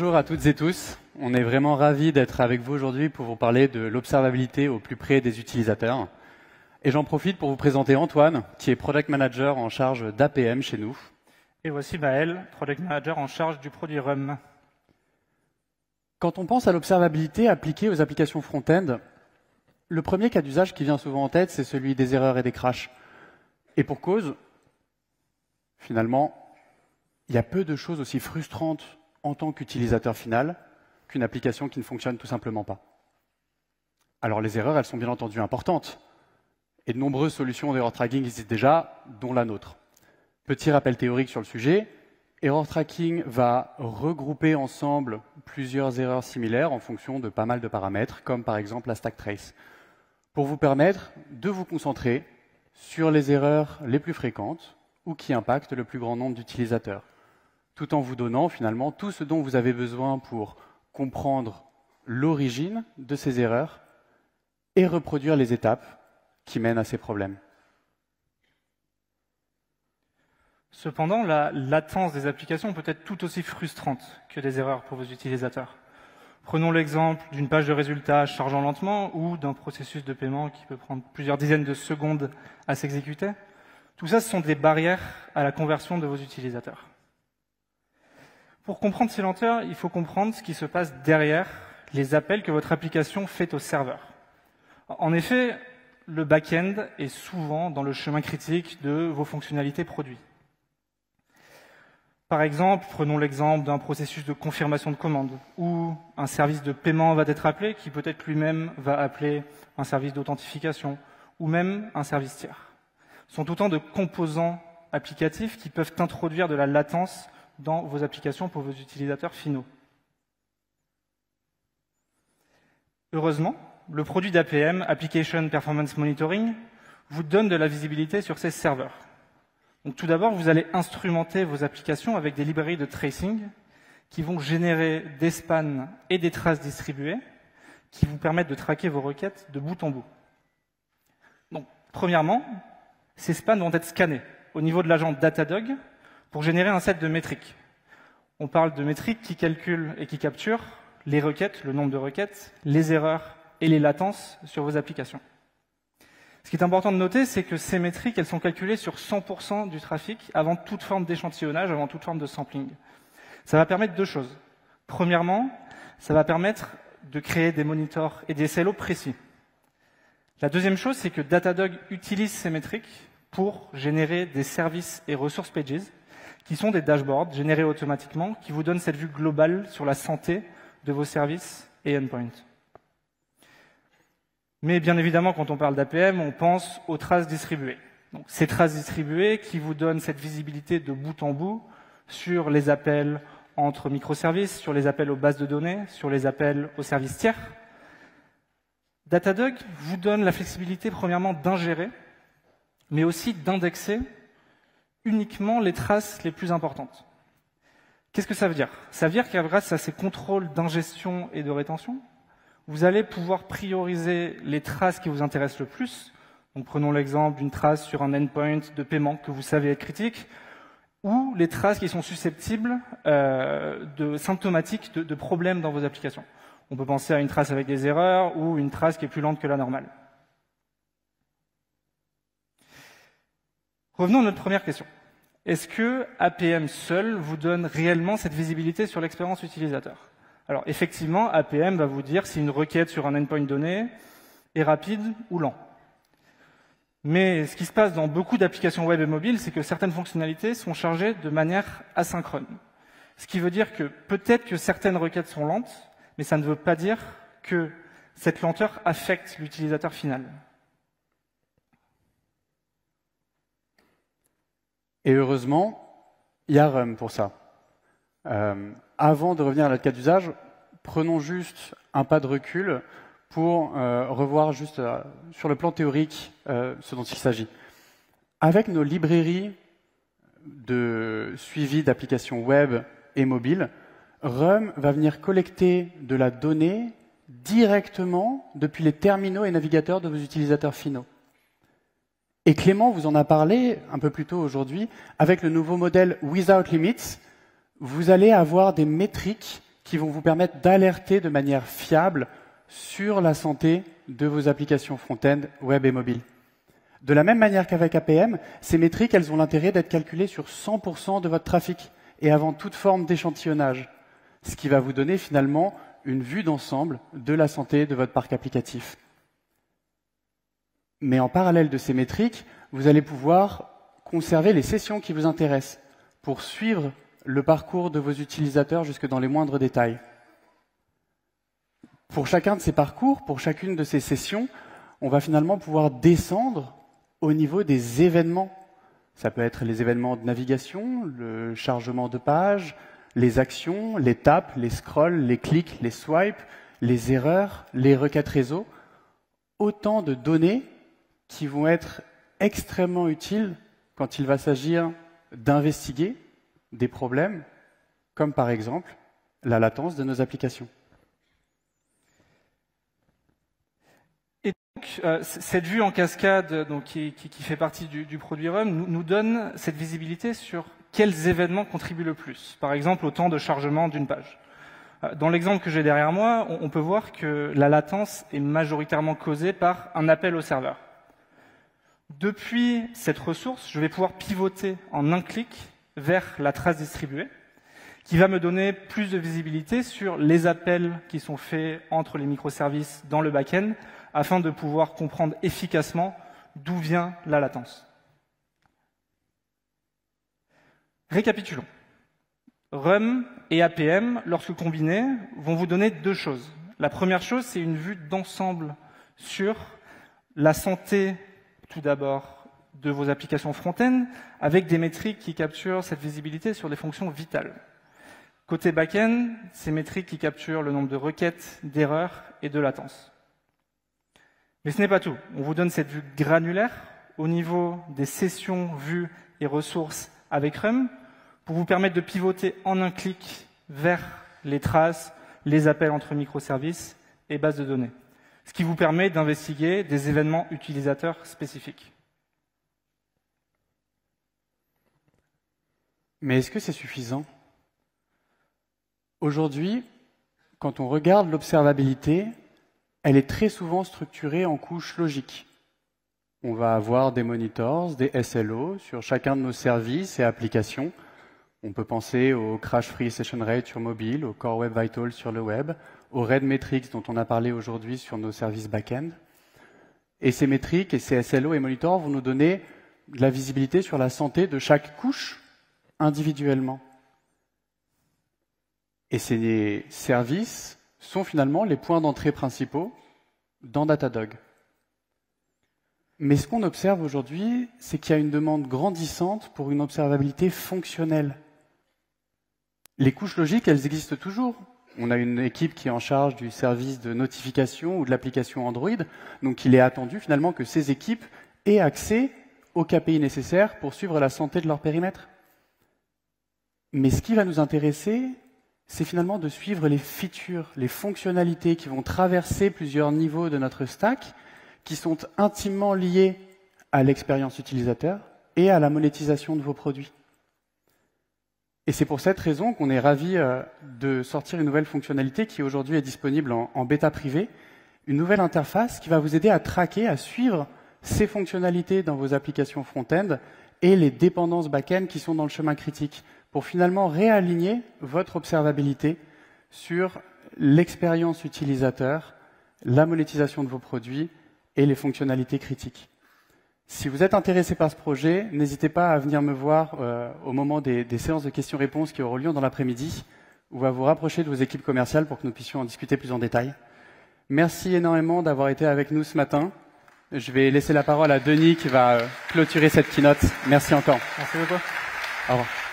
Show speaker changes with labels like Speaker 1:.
Speaker 1: Bonjour à toutes et tous. On est vraiment ravis d'être avec vous aujourd'hui pour vous parler de l'observabilité au plus près des utilisateurs. Et j'en profite pour vous présenter Antoine, qui est Product Manager en charge d'APM chez nous.
Speaker 2: Et voici Maël, Product Manager en charge du produit RUM.
Speaker 1: Quand on pense à l'observabilité appliquée aux applications front-end, le premier cas d'usage qui vient souvent en tête, c'est celui des erreurs et des crashs. Et pour cause, finalement, il y a peu de choses aussi frustrantes en tant qu'utilisateur final qu'une application qui ne fonctionne tout simplement pas. Alors les erreurs, elles sont bien entendu importantes. Et de nombreuses solutions d'error tracking existent déjà, dont la nôtre. Petit rappel théorique sur le sujet, Error Tracking va regrouper ensemble plusieurs erreurs similaires en fonction de pas mal de paramètres, comme par exemple la stack trace, pour vous permettre de vous concentrer sur les erreurs les plus fréquentes ou qui impactent le plus grand nombre d'utilisateurs, tout en vous donnant finalement tout ce dont vous avez besoin pour comprendre l'origine de ces erreurs et reproduire les étapes qui mènent à ces problèmes.
Speaker 2: Cependant, la latence des applications peut être tout aussi frustrante que des erreurs pour vos utilisateurs. Prenons l'exemple d'une page de résultats chargeant lentement ou d'un processus de paiement qui peut prendre plusieurs dizaines de secondes à s'exécuter. Tout ça, ce sont des barrières à la conversion de vos utilisateurs. Pour comprendre ces lenteurs, il faut comprendre ce qui se passe derrière les appels que votre application fait au serveur. En effet, le back-end est souvent dans le chemin critique de vos fonctionnalités produits. Par exemple, prenons l'exemple d'un processus de confirmation de commande, où un service de paiement va être appelé, qui peut-être lui-même va appeler un service d'authentification, ou même un service tiers. Ce sont autant de composants applicatifs qui peuvent introduire de la latence dans vos applications pour vos utilisateurs finaux. Heureusement, le produit d'APM, Application Performance Monitoring, vous donne de la visibilité sur ces serveurs. Donc, tout d'abord, vous allez instrumenter vos applications avec des librairies de tracing qui vont générer des spans et des traces distribuées qui vous permettent de traquer vos requêtes de bout en bout. Donc, premièrement, ces spans vont être scannés au niveau de l'agent Datadog pour générer un set de métriques. On parle de métriques qui calculent et qui capturent les requêtes, le nombre de requêtes, les erreurs et les latences sur vos applications. Ce qui est important de noter, c'est que ces métriques, elles sont calculées sur 100% du trafic avant toute forme d'échantillonnage, avant toute forme de sampling. Ça va permettre deux choses. Premièrement, ça va permettre de créer des monitors et des SLO précis. La deuxième chose, c'est que Datadog utilise ces métriques pour générer des services et resource pages, qui sont des dashboards générés automatiquement, qui vous donnent cette vue globale sur la santé de vos services et endpoints. Mais bien évidemment, quand on parle d'APM, on pense aux traces distribuées. Donc, ces traces distribuées qui vous donnent cette visibilité de bout en bout sur les appels entre microservices, sur les appels aux bases de données, sur les appels aux services tiers. Datadog vous donne la flexibilité, premièrement, d'ingérer, mais aussi d'indexer uniquement les traces les plus importantes. Qu'est-ce que ça veut dire? Ça veut dire que grâce à ces contrôles d'ingestion et de rétention, vous allez pouvoir prioriser les traces qui vous intéressent le plus. Donc, prenons l'exemple d'une trace sur un endpoint de paiement que vous savez être critique, ou les traces qui sont susceptibles symptomatiques de problèmes dans vos applications. On peut penser à une trace avec des erreurs ou une trace qui est plus lente que la normale. Revenons à notre première question. Est-ce que APM seul vous donne réellement cette visibilité sur l'expérience utilisateur? Alors effectivement, APM va vous dire si une requête sur un endpoint donné est rapide ou lent. Mais ce qui se passe dans beaucoup d'applications web et mobiles, c'est que certaines fonctionnalités sont chargées de manière asynchrone. Ce qui veut dire que peut-être que certaines requêtes sont lentes, mais ça ne veut pas dire que cette lenteur affecte l'utilisateur final.
Speaker 1: Et heureusement, il y a RUM pour ça. Avant de revenir à notre cas d'usage, prenons juste un pas de recul pour revoir juste sur le plan théorique ce dont il s'agit. Avec nos librairies de suivi d'applications web et mobiles, RUM va venir collecter de la donnée directement depuis les terminaux et navigateurs de vos utilisateurs finaux. Et Clément vous en a parlé un peu plus tôt aujourd'hui. Avec le nouveau modèle Without Limits, vous allez avoir des métriques qui vont vous permettre d'alerter de manière fiable sur la santé de vos applications front-end, web et mobile. De la même manière qu'avec APM, ces métriques, elles ont l'intérêt d'être calculées sur 100% de votre trafic et avant toute forme d'échantillonnage, ce qui va vous donner finalement une vue d'ensemble de la santé de votre parc applicatif. Mais en parallèle de ces métriques, vous allez pouvoir conserver les sessions qui vous intéressent pour suivre le parcours de vos utilisateurs jusque dans les moindres détails. Pour chacun de ces parcours, pour chacune de ces sessions, on va finalement pouvoir descendre au niveau des événements. Ça peut être les événements de navigation, le chargement de page, les actions, les tapes, les scrolls, les clics, les swipes, les erreurs, les requêtes réseau. Autant de données qui vont être extrêmement utiles quand il va s'agir d'investiguer des problèmes, comme par exemple la latence de nos applications.
Speaker 2: Et donc, cette vue en cascade donc, qui fait partie du produit RUM nous donne cette visibilité sur quels événements contribuent le plus. Par exemple, au temps de chargement d'une page. Dans l'exemple que j'ai derrière moi, on peut voir que la latence est majoritairement causée par un appel au serveur. Depuis cette ressource, je vais pouvoir pivoter en un clic vers la trace distribuée, qui va me donner plus de visibilité sur les appels qui sont faits entre les microservices dans le back-end, afin de pouvoir comprendre efficacement d'où vient la latence. Récapitulons. RUM et APM, lorsque combinés, vont vous donner deux choses. La première chose, c'est une vue d'ensemble sur la santé, tout d'abord, de vos applications front-end, avec des métriques qui capturent cette visibilité sur des fonctions vitales. Côté back-end, ces métriques qui capturent le nombre de requêtes, d'erreurs et de latence. Mais ce n'est pas tout. On vous donne cette vue granulaire au niveau des sessions, vues et ressources avec RUM pour vous permettre de pivoter en un clic vers les traces, les appels entre microservices et bases de données. Ce qui vous permet d'investiguer des événements utilisateurs spécifiques.
Speaker 1: Mais est-ce que c'est suffisant? Aujourd'hui, quand on regarde l'observabilité, elle est très souvent structurée en couches logiques. On va avoir des monitors, des SLO sur chacun de nos services et applications. On peut penser au Crash Free Session Rate sur mobile, au Core Web Vitals sur le web, au Red Metrics dont on a parlé aujourd'hui sur nos services back-end. Et ces métriques et ces SLO et monitors vont nous donner de la visibilité sur la santé de chaque couche individuellement. Et ces services sont finalement les points d'entrée principaux dans Datadog. Mais ce qu'on observe aujourd'hui, c'est qu'il y a une demande grandissante pour une observabilité fonctionnelle. Les couches logiques, elles existent toujours. On a une équipe qui est en charge du service de notification ou de l'application Android, donc il est attendu finalement que ces équipes aient accès aux KPI nécessaires pour suivre la santé de leur périmètre. Mais ce qui va nous intéresser, c'est finalement de suivre les features, les fonctionnalités qui vont traverser plusieurs niveaux de notre stack, qui sont intimement liées à l'expérience utilisateur et à la monétisation de vos produits. Et c'est pour cette raison qu'on est ravi de sortir une nouvelle fonctionnalité qui aujourd'hui est disponible en bêta privée, une nouvelle interface qui va vous aider à traquer, à suivre ces fonctionnalités dans vos applications front-end et les dépendances back-end qui sont dans le chemin critique, pour finalement réaligner votre observabilité sur l'expérience utilisateur, la monétisation de vos produits et les fonctionnalités critiques. Si vous êtes intéressé par ce projet, n'hésitez pas à venir me voir au moment des séances de questions-réponses qui auront lieu dans l'après-midi, ou à vous rapprocher de vos équipes commerciales pour que nous puissions en discuter plus en détail. Merci énormément d'avoir été avec nous ce matin. Je vais laisser la parole à Denis qui va clôturer cette keynote. Merci encore.
Speaker 2: Merci beaucoup.
Speaker 1: Au revoir.